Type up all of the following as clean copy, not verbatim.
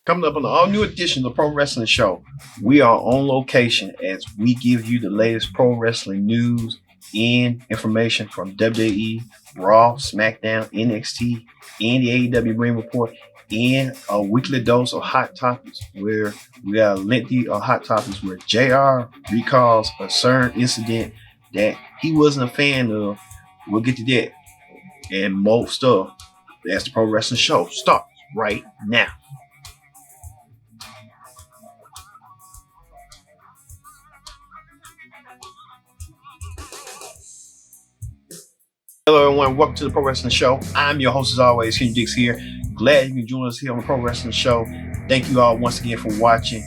Coming up on the all-new edition of the Pro Wrestling Show, we are on location as we give you the latest pro wrestling news and information from WWE, Raw, SmackDown, NXT, and the AEW Ring Report, and a weekly dose of hot topics where we got lengthy hot topics where JR recalls a certain incident that he wasn't a fan of. We'll get to that and more stuff. That's the Pro Wrestling Show. Starts right now. Hello, everyone. Welcome to the Pro Wrestling Show. I'm your host, as always, Kendrick Dix here. Glad you can join us here on the Pro Wrestling Show. Thank you all once again for watching.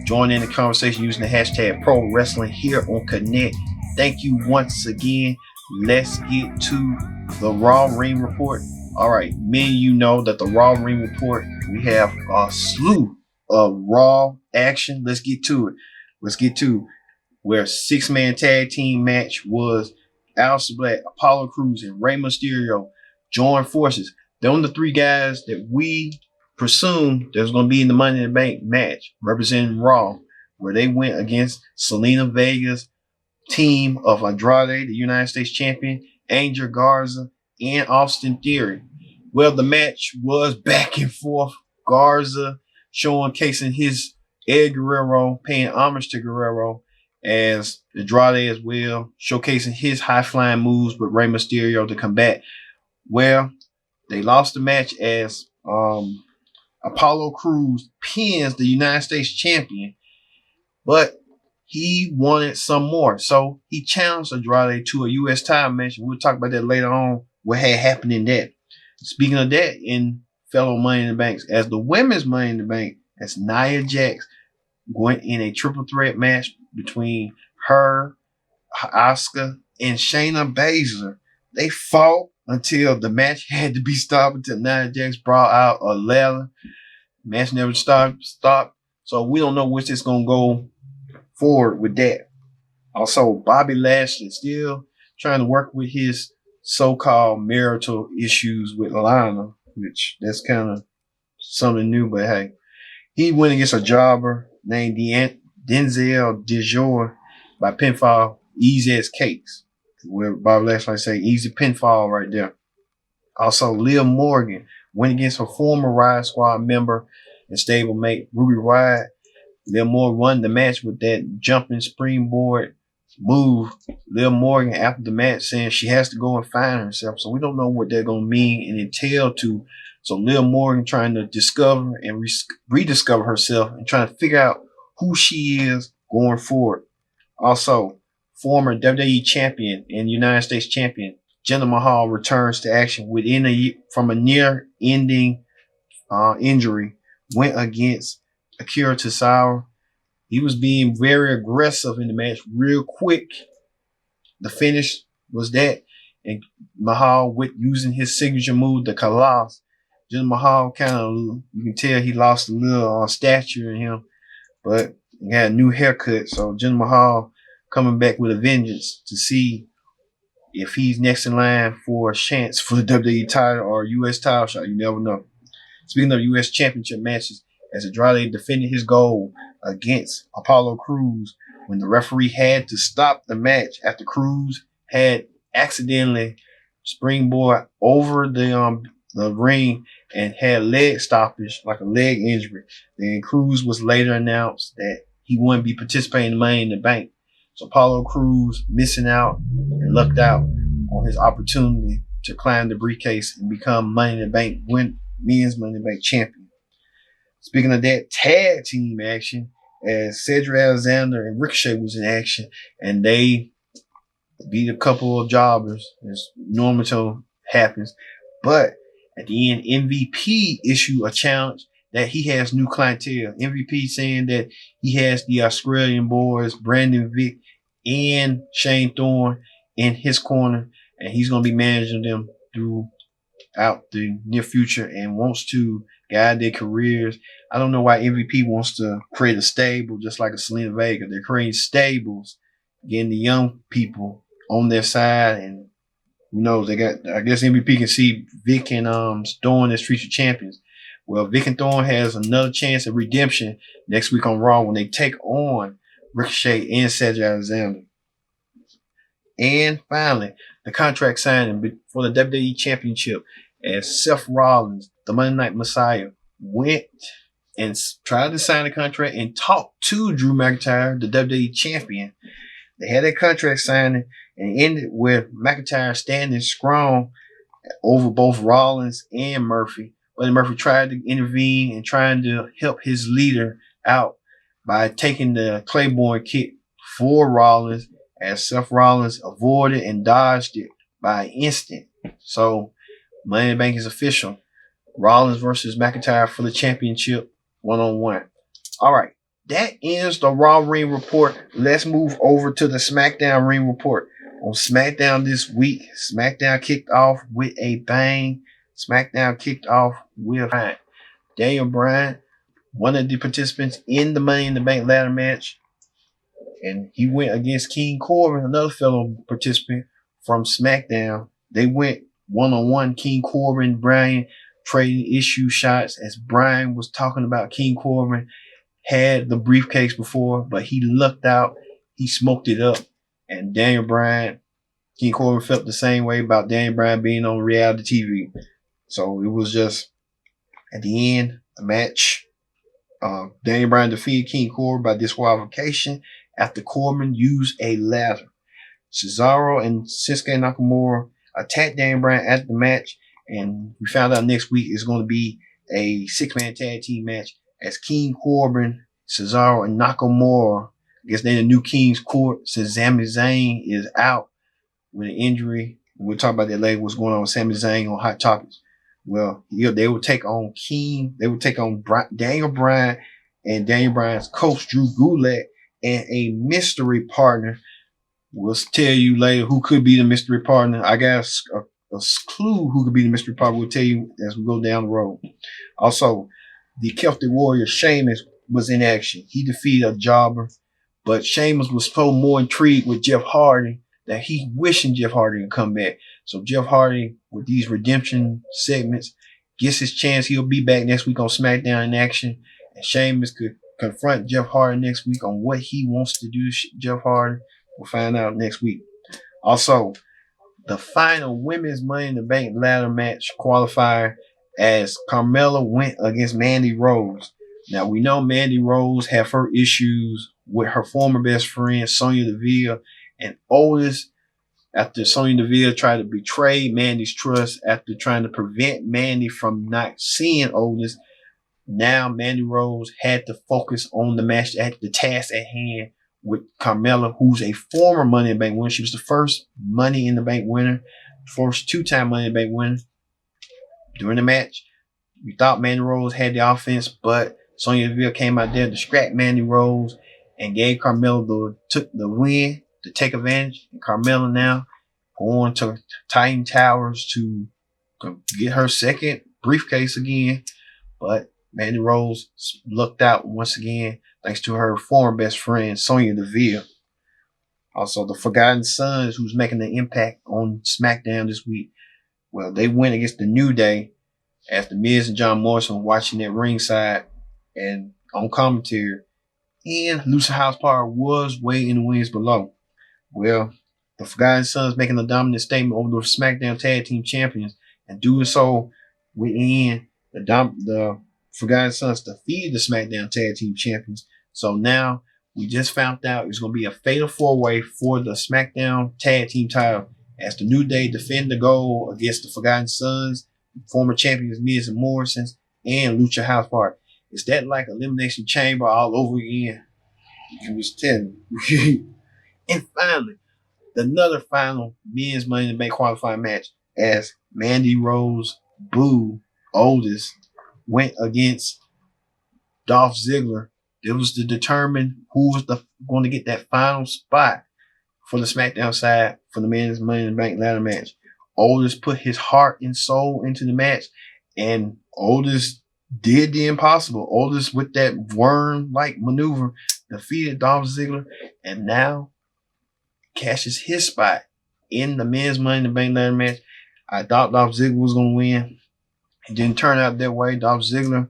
Join in the conversation using the hashtag Pro Wrestling here on Connect. Thank you once again. Let's get to the Raw Ring Report. All right, many of you know that the Raw Ring Report, we have a slew of Raw action. Let's get to it. Let's get to where 6-man tag team match was Aleister Black, Apollo Crews, and Rey Mysterio joined forces. They're the three guys that we presume there's going to be in the Money in the Bank match representing Raw, where they went against Selena Vega's team of Andrade, the United States champion, Angel Garza, and Austin Theory. Well, the match was back and forth. Garza showcasing his Ed Guerrero, paying homage to Guerrero, as Andrade as well, showcasing his high-flying moves with Rey Mysterio to combat. Well, they lost the match as Apollo Crews pins the United States champion, but he wanted some more. So he challenged Andrade to a U.S. title match. We'll talk about that later on, what had happened in that. Speaking of that, in fellow Money in the Banks, as the women's Money in the Bank, as Nia Jax went in a triple threat match between her, Asuka, and Shayna Baszler. They fought until the match had to be stopped until Nia Jax brought out a ladder. Match never stopped. So we don't know which is going to go forward with that. Also, Bobby Lashley still trying to work with his so-called marital issues with Lana, which that's kind of something new, but hey. He went against a jobber named Denzel DeJour by pinfall, easy as cakes. Where Bobby Lashley say easy pinfall right there. Also, Liv Morgan went against her former Riot Squad member and stablemate Ruby Riott. Liv Morgan won the match with that jumping springboard move. Liv Morgan after the match saying she has to go and find herself. So we don't know what they're going to mean and entail to. So Liv Morgan trying to discover and rediscover herself and trying to figure out who she is going forward. Also, former WWE champion and United States champion Jinder Mahal returns to action from a near-ending injury. Went against Akira Tozawa. He was being very aggressive in the match, real quick. The finish was that, and Mahal with using his signature move, the Khallas. Jinder Mahal kind of, you can tell he lost a little stature in him, but he got a new haircut. So Jinder Mahal coming back with a vengeance to see if he's next in line for a chance for the WWE title or U.S. title shot. You never know. Speaking of U.S. championship matches, as Andrade defended his gold against Apollo Crews when the referee had to stop the match after Crews had accidentally springboard over the ring and had leg stoppage, like a leg injury. Then Crews was later announced that he wouldn't be participating in Money in the Bank. So Apollo Crews missing out and lucked out on his opportunity to climb the briefcase and become Money in the Bank men's Money in the Bank champion. Speaking of that, tag team action, as Cedric Alexander and Ricochet was in action, and they beat a couple of jobbers, as normal happens. But at the end, MVP issued a challenge that he has new clientele. MVP saying that he has the Australian boys, Brandon Vick and Shane Thorne, in his corner, and he's going to be managing them throughout the near future and wants to guide their careers. I don't know why MVP wants to create a stable just like a Selena Vega. They're creating stables, getting the young people on their side, and who knows, they got, I guess MVP can see Vic and Thorne as future champions. Well, Vic and Thorne has another chance at redemption next week on Raw when they take on Ricochet and Cedric Alexander. And finally, the contract signing for the WWE Championship as Seth Rollins, the Monday Night Messiah, went and tried to sign a contract and talked to Drew McIntyre, the WWE Champion. They had a contract signing and ended with McIntyre standing strong over both Rollins and Murphy. But Murphy tried to intervene and trying to help his leader out by taking the Claymore kick for Rollins, as Seth Rollins avoided and dodged it by instant. So Money in the Bank is official. Rollins versus McIntyre for the championship one-on-one. All right. That ends the Raw Ring Report. Let's move over to the SmackDown Ring Report. On SmackDown this week, SmackDown kicked off with a bang. SmackDown kicked off with Daniel Bryan, one of the participants in the Money in the Bank ladder match. And he went against King Corbin, another fellow participant from SmackDown. They went one-on-one. King Corbin, Bryan trading issue shots as Bryan was talking about King Corbin had the briefcase before, but he lucked out. He smoked it up. And Daniel Bryan, King Corbin felt the same way about Daniel Bryan being on reality TV. So it was just, at the end, the match, Daniel Bryan defeated King Corbin by disqualification after Corbin used a ladder. Cesaro and Shinsuke Nakamura attacked Daniel Bryan at the match, and we found out next week is going to be a 6-man tag team match as King Corbin, Cesaro, and Nakamura. I guess they're the new King's Court since Sami Zayn is out with an injury. We'll talk about that later, what's going on with Sami Zayn on Hot Topics. Well, they will take on Daniel Bryan and Daniel Bryan's coach, Drew Gulak, and a mystery partner. We'll tell you later who could be the mystery partner. I got a clue who could be the mystery partner. We'll tell you as we go down the road. Also, the Celtic Warrior Sheamus was in action. He defeated a jobber, but Sheamus was so more intrigued with Jeff Hardy that he wishing Jeff Hardy would come back. So Jeff Hardy, with these redemption segments, gets his chance. He'll be back next week on SmackDown in action. And Sheamus could confront Jeff Hardy next week on what he wants to do to Jeff Hardy. We'll find out next week. Also, the final women's Money in the Bank ladder match qualifier as Carmella went against Mandy Rose. Now, we know Mandy Rose had her issues with her former best friend, Sonya Deville, and Otis, after Sonya Deville tried to betray Mandy's trust after trying to prevent Mandy from not seeing Otis. Now Mandy Rose had to focus on the match, at the task at hand with Carmella, who's a former Money in the Bank winner. She was the first Money in the Bank winner, first 2-time Money in the Bank winner. During the match, we thought Mandy Rose had the offense, but Sonya Deville came out there to distract Mandy Rose and gave Carmella took the win to take advantage. And Carmella now going to Titan Towers to get her second briefcase again. But Mandy Rose lucked out once again thanks to her former best friend, Sonya Deville. Also, the Forgotten Sons, who's making an impact on SmackDown this week. Well, they went against the New Day after Miz and John Morrison watching at ringside and on commentary. And Lucha House Party was way in the wings below. Well, the Forgotten Sons making a dominant statement over the SmackDown Tag Team Champions, and doing so within the Forgotten Sons defeated the SmackDown Tag Team Champions. So now we just found out it's going to be a fatal 4-way for the SmackDown Tag Team title as the New Day defend the gold against the Forgotten Sons, former champions Miz and Morrison, and Lucha House Party. Is that like Elimination Chamber all over again? You was telling me. And finally, another final men's Money in the Bank qualifying match as Mandy Rose, Boo, Otis went against Dolph Ziggler. It was to determine who was going to get that final spot for the SmackDown side for the men's Money in the Bank ladder match. Otis put his heart and soul into the match, and Otis did the impossible. Otis, with that worm-like maneuver, defeated Dolph Ziggler, and now cashes his spot in the men's Money in the Bank ladder match. I thought Dolph Ziggler was going to win. It didn't turn out that way. Dolph Ziggler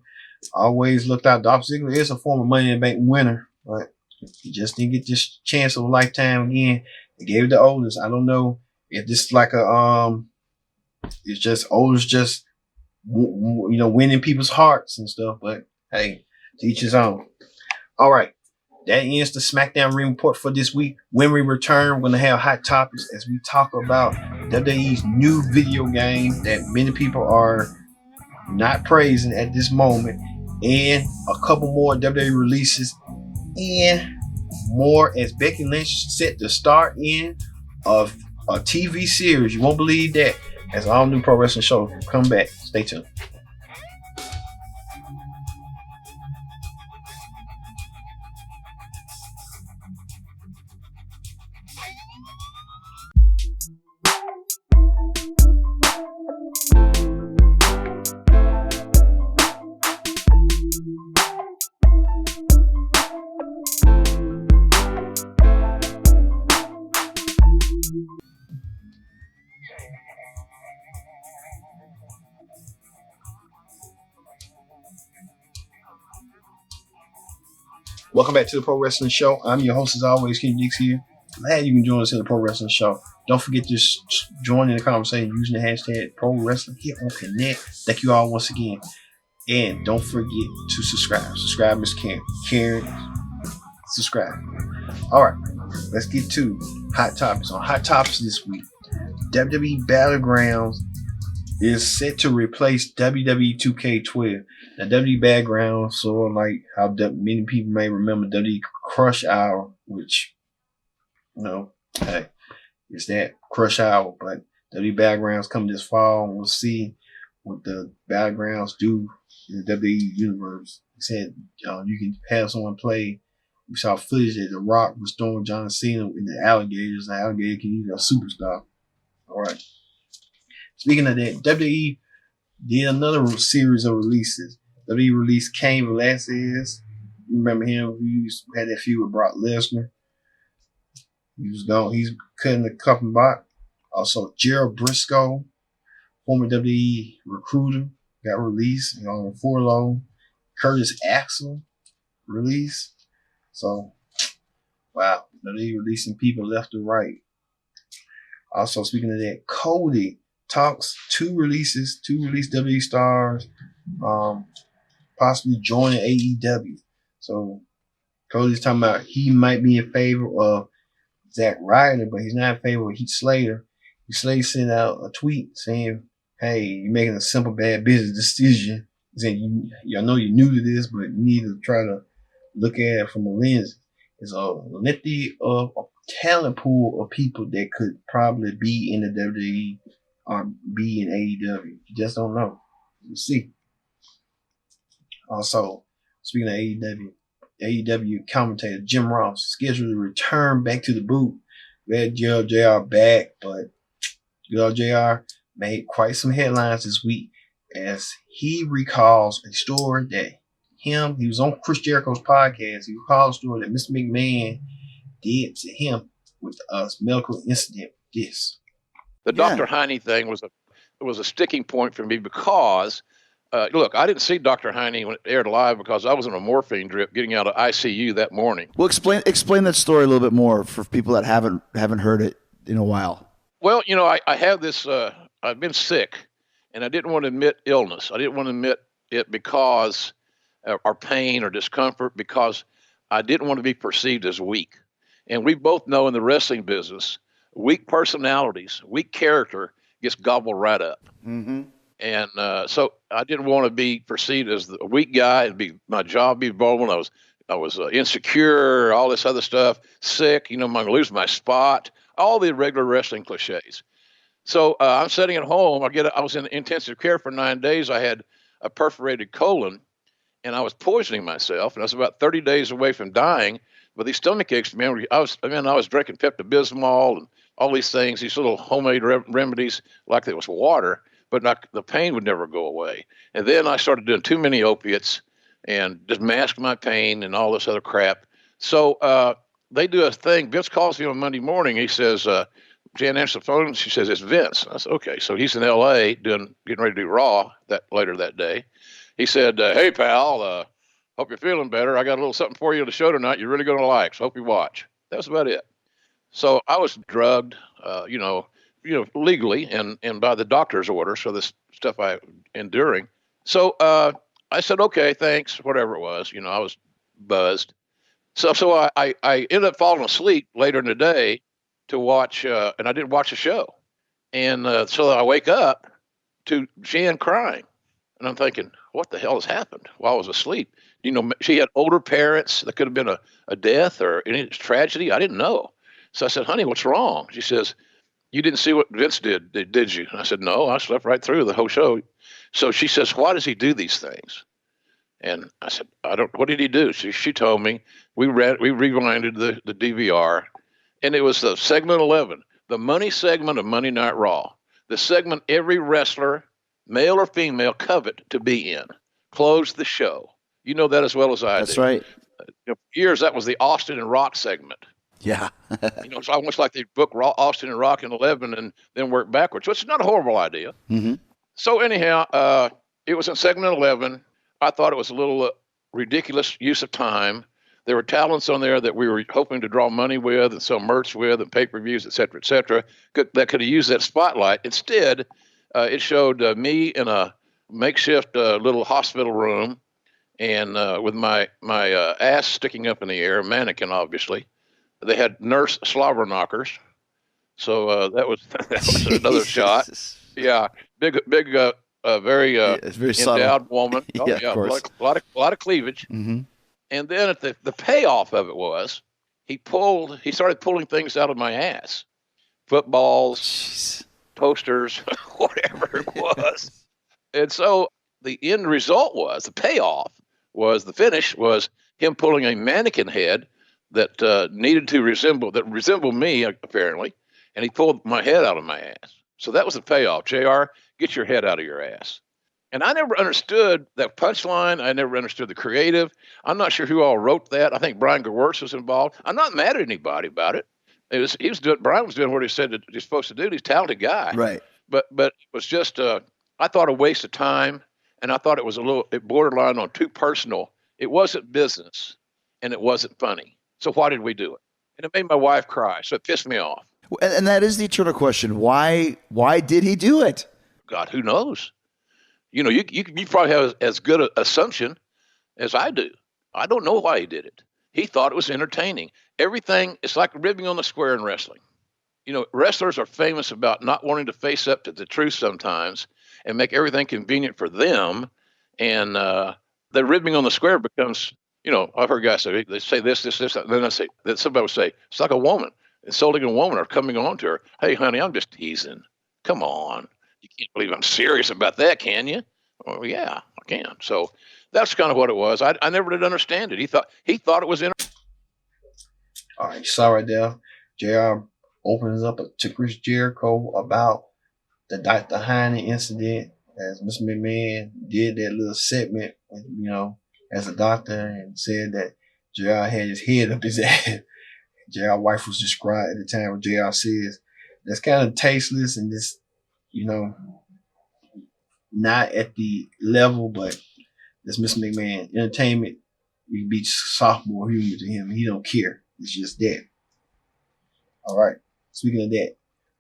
always looked out. Dolph Ziggler is a former Money in the Bank winner, but he just didn't get this chance of a lifetime again. They gave it to Otis. I don't know if this is like a it's just Otis just winning people's hearts and stuff. But hey, to each his own. All right. That ends the SmackDown Ring Report for this week. When we return, we're going to have hot topics as we talk about WWE's new video game that many people are not praising at this moment, and a couple more WWE releases, and more as Becky Lynch set the start in of a TV series. You won't believe that. As all new pro wrestling shows come back. Stay tuned. Welcome back to the Pro Wrestling Show. I'm your host, as always, Kendrick Dix here. Glad you can join us in the Pro Wrestling Show. Don't forget to join in the conversation using the hashtag Pro Wrestling here on Connect. Thank you all once again. And don't forget to subscribe. Subscribe, Miss Karen. Karen, subscribe. All right, let's get to hot topics. On hot topics this week, WWE Battlegrounds is set to replace WWE 2K12. Now, WWE Battlegrounds, sort of like how many people may remember WWE Crush Hour, which, hey, it's that Crush Hour. But WWE Battlegrounds come this fall, and we'll see what the Battlegrounds do in the WWE universe. He said you can have someone play. We saw footage that The Rock was throwing John Cena in the alligators. The alligator can use a superstar. All right. Speaking of that, WWE did another series of releases. WWE released Cain Velasquez. You remember him? He had that feud with Brock Lesnar. He was gone. He's cutting the cuffing block. Also, Gerald Briscoe, former WWE recruiter, got released on Forlow. Curtis Axel released. So, wow, WWE releasing people left and right. Also, speaking of that, Cody talks two release WWE stars, possibly joining AEW. So Cody's talking about he might be in favor of Zack Ryder, but he's not in favor of Heath Slater. Heath Slater sent out a tweet saying, "Hey, you're making a simple bad business decision. He said, I know you're new to this, but you need to try to look at it from a lens. It's a lengthy of a talent pool of people that could probably be in the WWE or be in AEW. You just don't know. We'll see." Also, speaking of AEW commentator Jim Ross scheduled to return back to the booth. We had JR back, but JR made quite some headlines this week as he recalls a story that he was on Chris Jericho's podcast. He recalls a story that Mr. McMahon did to him with a medical incident. This. The Dr. Heine thing was a sticking point for me because, look, I didn't see Dr. Heine when it aired live because I was on a morphine drip getting out of ICU that morning. Well, explain that story a little bit more for people that haven't heard it in a while. Well, I have this. I've been sick, and I didn't want to admit illness. I didn't want to admit it because or pain or discomfort because I didn't want to be perceived as weak. And we both know in the wrestling business, weak personalities, weak character gets gobbled right up. Mm-hmm. And so I didn't want to be perceived as the weak guy. My job be vulnerable. I was insecure, all this other stuff, sick. I'm going to lose my spot. All the regular wrestling cliches. So I'm sitting at home. I was in intensive care for 9 days. I had a perforated colon, and I was poisoning myself. And I was about 30 days away from dying. But these stomach aches, man, I was drinking Pepto-Bismol and all these things, these little homemade remedies like it was water, but the pain would never go away. And then I started doing too many opiates and just masked my pain and all this other crap. So they do a thing. Vince calls me on Monday morning. He says, Jan answered the phone. She says, it's Vince. I said, okay. So he's in L.A. getting ready to do Raw later that day. He said, hey, pal, hope you're feeling better. I got a little something for you on the show tonight you're really going to like, so hope you watch. That was about it. So I was drugged, legally and by the doctor's order. So this stuff I enduring. So I said, okay, thanks, whatever it was. I was buzzed. So I ended up falling asleep later in the day to watch, and I didn't watch the show. And so I wake up to Jan crying. And I'm thinking, what the hell has happened while I was asleep? She had older parents. There could have been a death or any tragedy. I didn't know. So I said, honey, what's wrong? She says, you didn't see what Vince did you? And I said, no, I slept right through the whole show. So she says, why does he do these things? And I said, what did he do? She told me. We rewinded the DVR, and it was the segment 11, the money segment of Monday Night Raw, the segment every wrestler, male or female, covet to be in. Closed the show. You know that as well as I do. That's right. For years, that was the Austin and Rock segment. Yeah. It's almost like they book Austin and Rock in 11 and then work backwards, which is not a horrible idea. Mm-hmm. So anyhow, it was in segment 11. I thought it was a little ridiculous use of time. There were talents on there that we were hoping to draw money with and sell merch with and pay-per-views, et cetera, that could have used that spotlight. Instead, it showed me in a makeshift little hospital room and with my ass sticking up in the air, a mannequin, obviously. They had nurse slobber knockers. So that was another shot. Yeah, big, very very endowed woman. Oh, yeah, of course. A lot of cleavage. Mm-hmm. And then at the payoff of it was he started pulling things out of my ass, footballs, Jeez. posters, whatever it was. And so the end result was the finish was him pulling a mannequin head that needed to resemble me apparently, and he pulled my head out of my ass. So that was the payoff. JR, get your head out of your ass. And I never understood that punchline. I never understood the creative. I'm not sure who all wrote that. I think Brian Gewirtz was involved. I'm not mad at anybody about it. Brian was doing what he said that he's supposed to do. He's a talented guy. Right. But it was just, I thought, a waste of time. And I thought it borderline on too personal. It wasn't business and it wasn't funny. So why did we do it? And it made my wife cry. So it pissed me off. And that is the eternal question. Why did he do it? God, who knows? You probably have as good an assumption as I do. I don't know why he did it. He thought it was entertaining. Everything, it's like ribbing on the square in wrestling. Wrestlers are famous about not wanting to face up to the truth sometimes and make everything convenient for them. And the ribbing on the square becomes, I've heard guys say, they say this, and then somebody would say, it's like a woman insulting a woman or coming on to her. Hey, honey, I'm just teasing. Come on. You can't believe I'm serious about that, can you? Well, yeah, I can. So that's kind of what it was. I never did understand it. He thought it was All right, sorry there. JR opens up to Chris Jericho about the Dr. Heine incident as Mr. McMahon did that little segment, as a doctor and said that JR had his head up his ass. JR's wife was described at the time when JR says that's kind of tasteless and just, not at the level, but that's Mr. McMahon. Entertainment, you can be sophomore humor to him. He don't care. It's just that. All right. Speaking of that,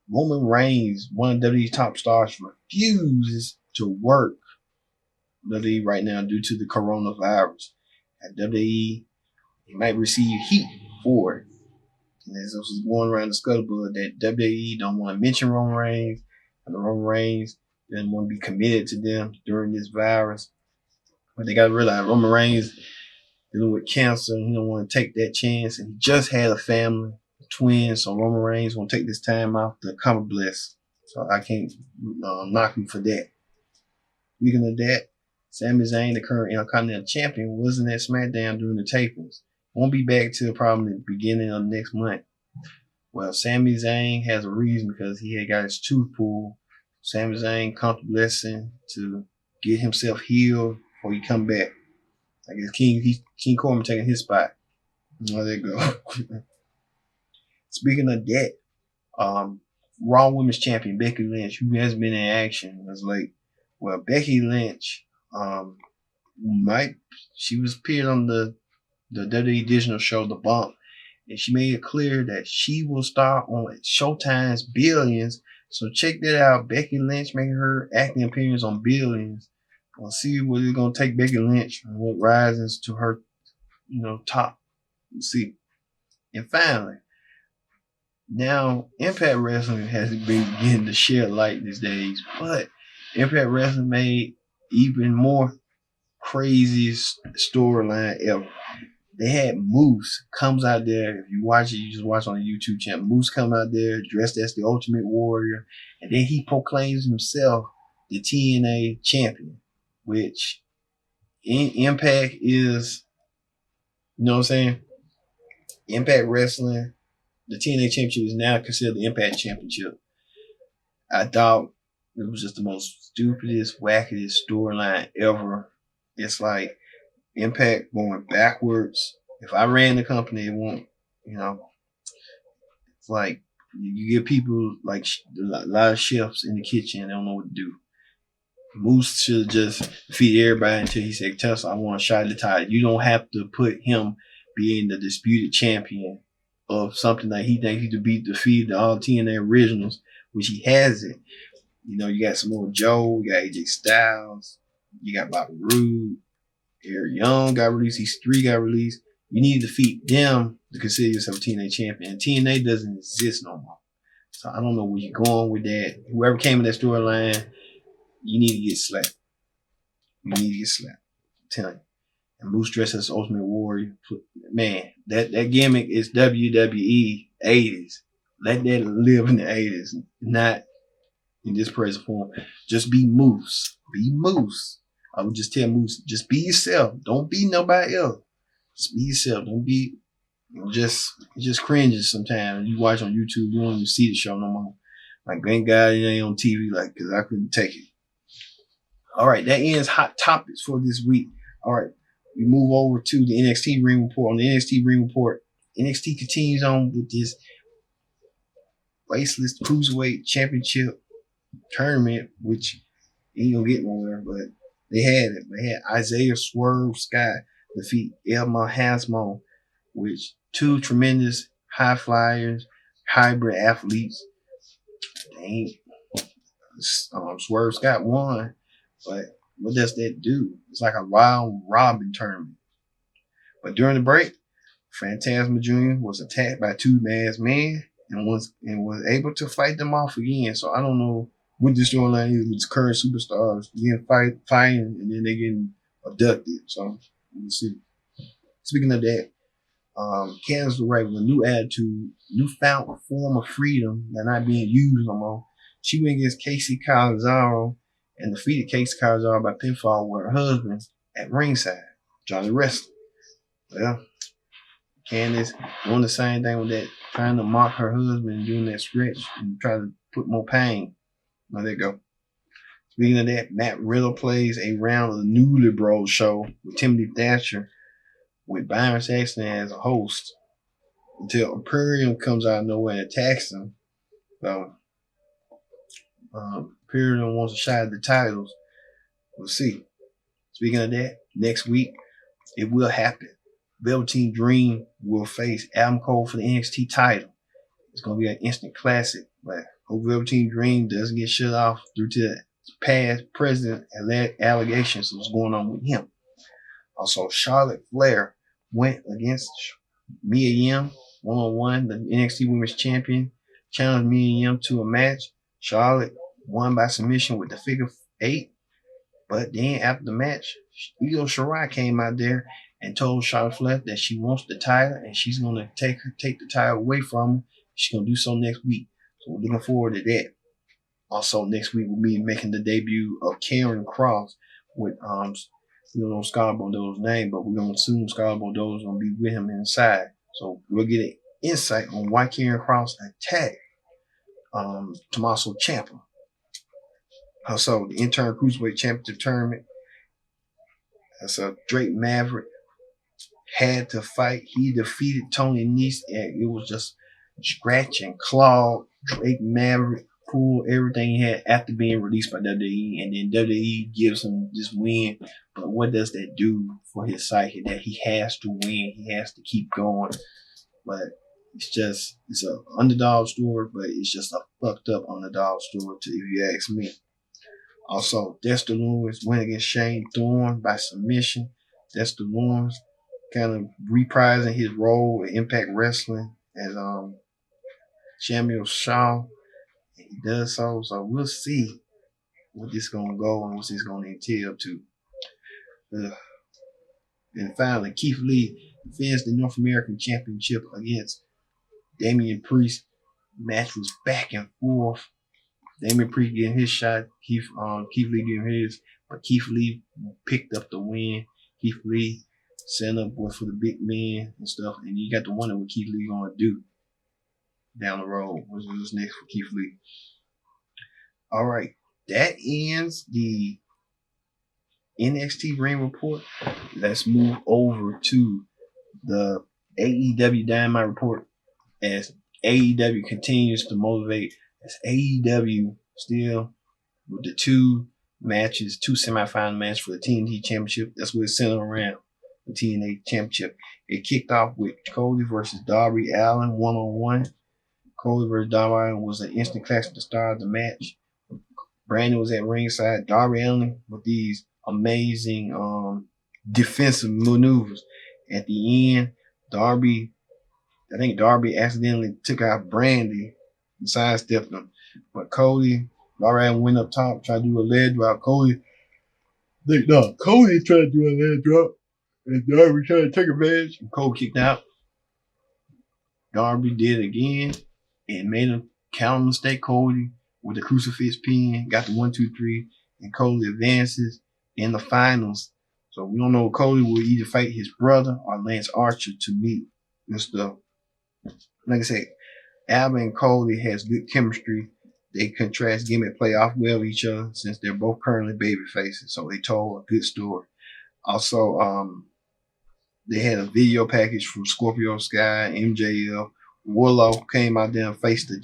Roman Reigns, one of WWE's top stars, refuses to work WWE right now due to the coronavirus. At WWE, he might receive heat for it. And as this was going around the scuttlebutt that WWE don't want to mention Roman Reigns, and the Roman Reigns didn't want to be committed to them during this virus. But they got to realize Roman Reigns dealing with cancer, and he don't want to take that chance. And he just had a family, twins, so Roman Reigns won't take this time off to come bless. So I can't knock him for that. Speaking of that, Sami Zayn, the current Intercontinental Champion, wasn't at SmackDown during the tapings. Won't be back till probably the beginning of next month. Well, Sami Zayn has a reason because he had got his tooth pulled. Sami Zayn come to blessing to get himself healed before he come back. I guess King Corbin taking his spot. Oh, there you go. Speaking of that, Raw Women's Champion Becky Lynch, who has been in action, was like, well, Becky Lynch, she was appeared on the WWE digital show The Bump, and she made it clear that she will star on Showtime's Billions. So check that out. Becky Lynch making her acting appearance on Billions. We'll see what it's gonna take Becky Lynch and what rises to her, top. We'll see. And finally, now Impact Wrestling has been getting the share light these days, but Impact Wrestling made even more craziest storyline ever. They had Moose comes out there. If you watch it, you just watch on the YouTube channel. Moose come out there dressed as the Ultimate Warrior, and then he proclaims himself the TNA champion, which in Impact is, you know what I'm saying? Impact Wrestling, the TNA championship is now considered the Impact Championship. I thought it was just the most stupidest, wackiest storyline ever. It's like Impact going backwards. If I ran the company, it won't, it's like you get people like a lot of chefs in the kitchen, they don't know what to do. Moose should just feed everybody until he said, Tesla, I want a shot at the title. You don't have to put him being the disputed champion of something that he thinks he could defeat all TNA originals, which he hasn't. You got Samoa Joe, you got AJ Styles, you got Bobby Roode, Eric Young got released, these three got released. You need to defeat them to consider yourself a TNA champion. And TNA doesn't exist no more. So I don't know where you're going with that. Whoever came in that storyline, you need to get slapped. You need to get slapped. I'm telling you. And Moose dressed as Ultimate Warrior. Man, that gimmick is WWE 80s. Let that live in the 80s, not in this present form. Just be Moose. Be Moose. I would just tell Moose, just be yourself. Don't be nobody else. Just be yourself. Don't be just cringes sometimes. You watch on YouTube, you don't even see the show no more. Like, thank God it ain't on TV, because I couldn't take it. All right, that ends Hot Topics for this week. All right, we move over to the NXT Ring Report. On the NXT Ring Report, NXT continues on with this faceless Cruiserweight Championship tournament, which ain't gonna get nowhere, but they had it. They had Isaiah Swerve Scott defeat El Mahasmo, which two tremendous high flyers, hybrid athletes. Swerve Scott won, but what does that do? It's like a round robin tournament. But during the break, Phantasma Jr. was attacked by two masked men and was able to fight them off again. So I don't know what this storyline is with current superstars getting fighting and then they getting abducted. So we'll see. Speaking of that, Candice LeRae with a new attitude, newfound form of freedom that not being used no more. She went against Casey Calzaro and defeated Casey Calzaro by pinfall with her husband at ringside, Johnny Wrestling. Well, Candice doing the same thing with that, trying to mock her husband and doing that stretch and try to put more pain. Now there you go. Speaking of that, Matt Riddle plays a round of the Newly Bros show with Timothy Thatcher with Byron Saxton as a host until Imperium comes out of nowhere and attacks them. So Imperium wants a shot at the titles. We'll see. Speaking of that, next week it will happen. Velveteen Dream will face Adam Cole for the NXT title. It's going to be an instant classic, but hope Velveteen Dream doesn't get shut off due to the past, present, allegations of what's going on with him. Also, Charlotte Flair went against Mia Yim one-on-one, the NXT Women's Champion, challenged Mia Yim to a match. Charlotte won by submission with the figure 8, but then after the match, Io Shirai came out there and told Charlotte Flair that she wants the title and she's going to take the title away from her. She's going to do so next week. So we're looking forward to that. Also, next week we'll be making the debut of Karen Cross with, we don't know Scarlett Bordeaux's name, but we're going to assume Scarlett Bordeaux is going to be with him inside. So we'll get an insight on why Karen Cross attacked Tommaso Ciampa. Also, the interim Cruiserweight Championship tournament. So Drake Maverick had to fight. He defeated Tony Nese, and it was just scratch and claw Drake Maverick, pull everything he had after being released by WWE, and then WWE gives him this win. But what does that do for his psyche? That he has to win, he has to keep going. But it's an underdog story, but it's just a fucked up underdog story, if you ask me. Also, Dexter Lawrence went against Shane Thorne by submission. Dexter Lawrence kind of reprising his role in Impact Wrestling as Samuel Shaw. He does so we'll see what this is gonna go and what this is gonna entail to. And finally, Keith Lee defends the North American Championship against Damian Priest. Match was back and forth. Damian Priest getting his shot, Keith Lee getting his, but Keith Lee picked up the win. Keith Lee setting up for the big man and stuff, and you got to wonder what Keith Lee gonna do down the road. What's next for Keith Lee? All right, that ends the NXT Ring Report. Let's move over to the AEW Dynamite Report as AEW continues to motivate. As AEW still with the two semifinal matches for the TNT Championship. That's what it's centered around, the TNT Championship. It kicked off with Cody versus Darby Allin one-on-one. Cody versus Darby Allin was an instant classic to start the match. Brandon was at ringside. Darby Allin with these amazing defensive maneuvers. At the end, I think Darby accidentally took out Brandy and sidestepped him. But Darby Allin went up top, tried to do a leg drop. Cody tried to do a leg drop. And Darby tried to take advantage. And Cody kicked out. Darby did it again and made a counter mistake. Cody with the crucifix pin, got the 1, 2, 3, and Cody advances in the finals. So we don't know if Cody will either fight his brother or Lance Archer to meet Mr. Like I said, Alba and Cody has good chemistry. They contrast gimmick play off well with each other since they're both currently baby faces. So they told a good story. Also, they had a video package from Scorpio Sky, MJF. Warlow came out there and faced the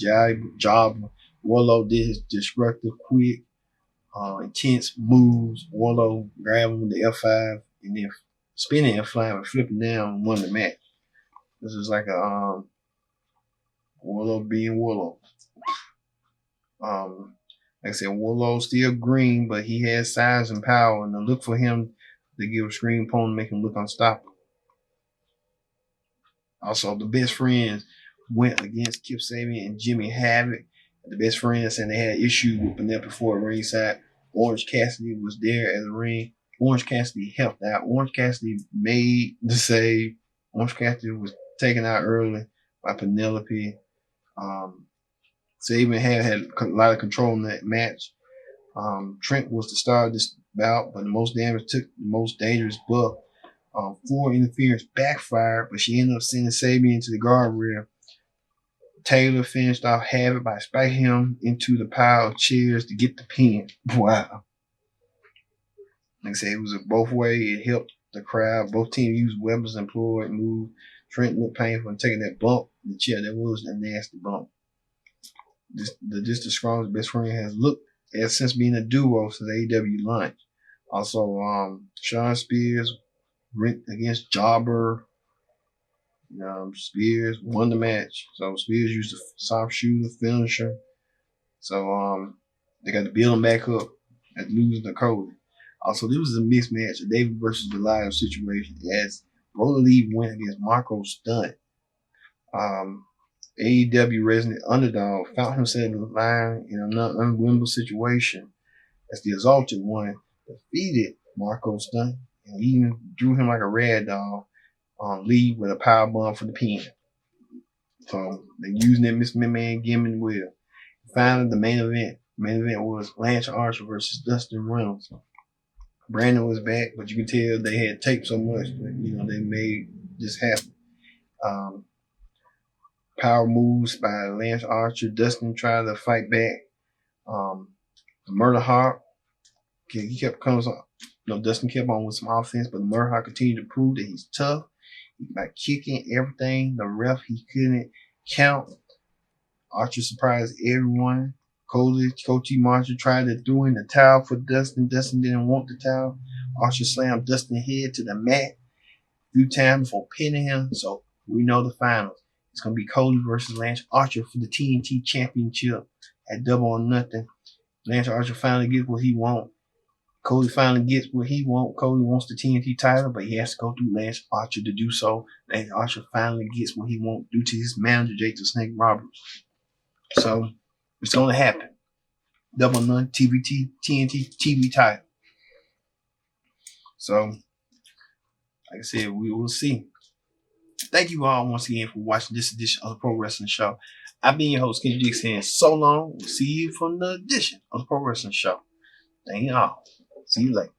jobber. Warlow did his destructive, quick, intense moves. Warlow grabbed him with the F5 and then spinning F5 and flipping down and won the match. This is like a Warlow being Warlow. Like I said, Warlow's still green, but he has size and power, and to look for him to give a screen opponent, make him look unstoppable. Also, the Best Friends went against Kip Sabian and Jimmy Havoc. The Best Friends saying they had issues with Penelope Ford ringside. Orange Cassidy was there at the ring. Orange Cassidy helped out. Orange Cassidy made the save. Orange Cassidy was taken out early by Penelope. Sabian had a lot of control in that match. Trent was the star of this bout, but the most damage took the most dangerous buff. Ford interference backfired, but she ended up sending Sabian into the guardrail. Taylor finished off Havoc by spiking him into the pile of chairs to get the pin. Wow. Like I said, it was a both way. It helped the crowd. Both teams used weapons employed, moved. Trent looked painful and taking that bump in the chair. That was a nasty bump. This the strongest Best Friend has looked at since being a duo since AEW launch. Also, Sean Spears went against Jobber. Spears won the match. So Spears used a soft shooter finisher. So they got to build him back up at losing the Cody. Also, this was a mixed match, a David versus Goliath situation, as Brother Lee went against Marco Stunt. AEW resident underdog found himself lying in an unwinnable situation as the Exalted One defeated Marco Stunt and even drew him like a rag doll. Lee with a power bomb for the pin. So they're using that Mr. McMahon gimmick well. Finally, the main event. The main event was Lance Archer versus Dustin Reynolds. Brandon was back, but you can tell they had taped so much that they made this happen. Power moves by Lance Archer. Dustin tried to fight back. The Murder Hawk. He kept coming on. Dustin kept on with some offense, but the Murder Hawk continued to prove that he's tough. By kicking everything, the ref he couldn't count. Archer surprised everyone. Coach Marshall tried to throw in the towel for Dustin. Dustin didn't want the towel. Archer slammed Dustin's head to the mat a few times before pinning him. So we know the finals. It's going to be Cody versus Lance Archer for the TNT Championship at Double or Nothing. Lance Archer finally gets what he wants. Cody finally gets what he wants. Cody wants the TNT title, but he has to go through Lance Archer to do so. Lance Archer finally gets what he wants due to his manager, Jake the Snake Roberts. So it's going to happen. Double None TNT TV title. So, like I said, we will see. Thank you all once again for watching this edition of the Pro Wrestling Show. I've been your host, Kendrick Dix, saying so long. We'll see you for another edition of the Pro Wrestling Show. Thank you all. See you later.